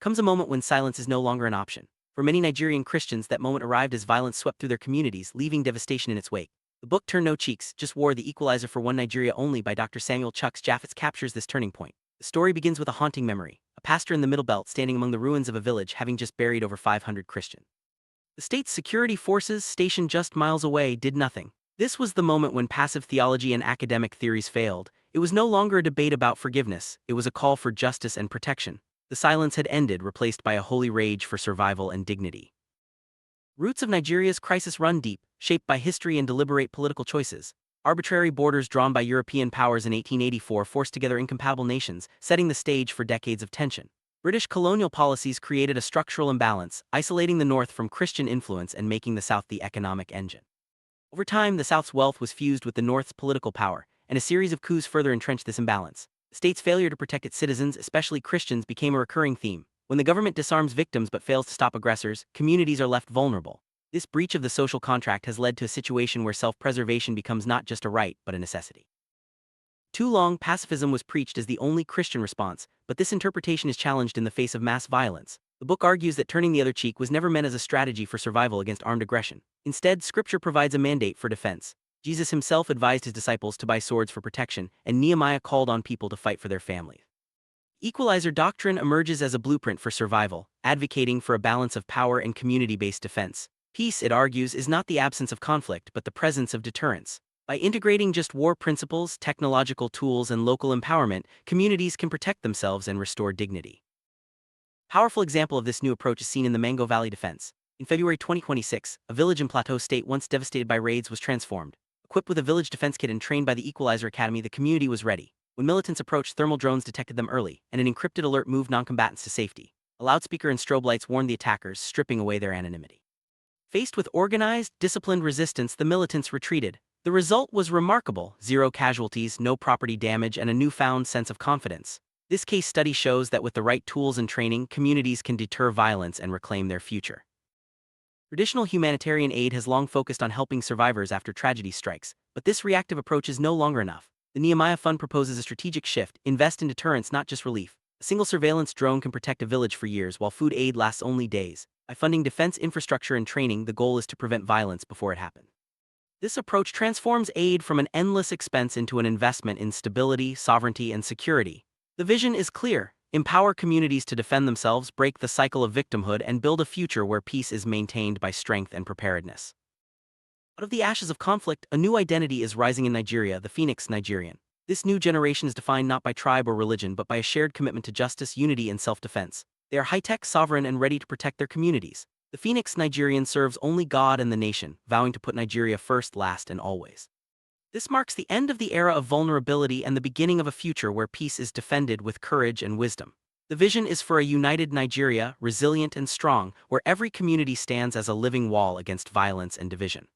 comes a moment when silence is no longer an option. For many Nigerian Christians, that moment arrived as violence swept through their communities, leaving devastation in its wake. The book Turn No Cheeks, Just War, The Equalizer for One Nigeria Only by Dr. Samuel Chuks Japhets captures this turning point. The story begins with a haunting memory, a pastor in the Middle Belt standing among the ruins of a village having just buried over 500 Christians. The state's security forces, stationed just miles away, did nothing. This was the moment when passive theology and academic theories failed. It was no longer a debate about forgiveness, it was a call for justice and protection. The silence had ended, replaced by a holy rage for survival and dignity. Roots of Nigeria's crisis run deep, shaped by history and deliberate political choices. Arbitrary borders drawn by European powers in 1884 forced together incompatible nations, setting the stage for decades of tension. British colonial policies created a structural imbalance, isolating the North from Christian influence and making the South the economic engine. Over time, the South's wealth was fused with the North's political power, and a series of coups further entrenched this imbalance. The state's failure to protect its citizens, especially Christians, became a recurring theme. When the government disarms victims but fails to stop aggressors, communities are left vulnerable. This breach of the social contract has led to a situation where self-preservation becomes not just a right, but a necessity. Too long, pacifism was preached as the only Christian response, but this interpretation is challenged in the face of mass violence. The book argues that turning the other cheek was never meant as a strategy for survival against armed aggression. Instead, Scripture provides a mandate for defense. Jesus himself advised his disciples to buy swords for protection, and Nehemiah called on people to fight for their families. Equalizer Doctrine emerges as a blueprint for survival, advocating for a balance of power and community-based defense. Peace, it argues, is not the absence of conflict but the presence of deterrence. By integrating just war principles, technological tools, and local empowerment, communities can protect themselves and restore dignity. Powerful example of this new approach is seen in the Mango Valley defense. In February 2026, a village in Plateau State once devastated by raids was transformed. Equipped with a village defense kit and trained by the Equalizer Academy, the community was ready. When militants approached, thermal drones detected them early, and an encrypted alert moved non-combatants to safety. A loudspeaker and strobe lights warned the attackers, stripping away their anonymity. Faced with organized, disciplined resistance, the militants retreated. The result was remarkable: 0 casualties, no property damage, and a newfound sense of confidence. This case study shows that with the right tools and training, communities can deter violence and reclaim their future. Traditional humanitarian aid has long focused on helping survivors after tragedy strikes, but this reactive approach is no longer enough. The Nehemiah Fund proposes a strategic shift: invest in deterrence, not just relief. A single surveillance drone can protect a village for years, while food aid lasts only days. By funding defense infrastructure and training, the goal is to prevent violence before it happens. This approach transforms aid from an endless expense into an investment in stability, sovereignty, and security. The vision is clear: empower communities to defend themselves, break the cycle of victimhood, and build a future where peace is maintained by strength and preparedness. Out of the ashes of conflict, a new identity is rising in Nigeria: the Phoenix Nigerian. This new generation is defined not by tribe or religion but by a shared commitment to justice, unity, and self-defense. They are high-tech, sovereign, and ready to protect their communities. The Phoenix Nigerian serves only God and the nation, vowing to put Nigeria first, last, and always. This marks the end of the era of vulnerability and the beginning of a future where peace is defended with courage and wisdom. The vision is for a united Nigeria, resilient and strong, where every community stands as a living wall against violence and division.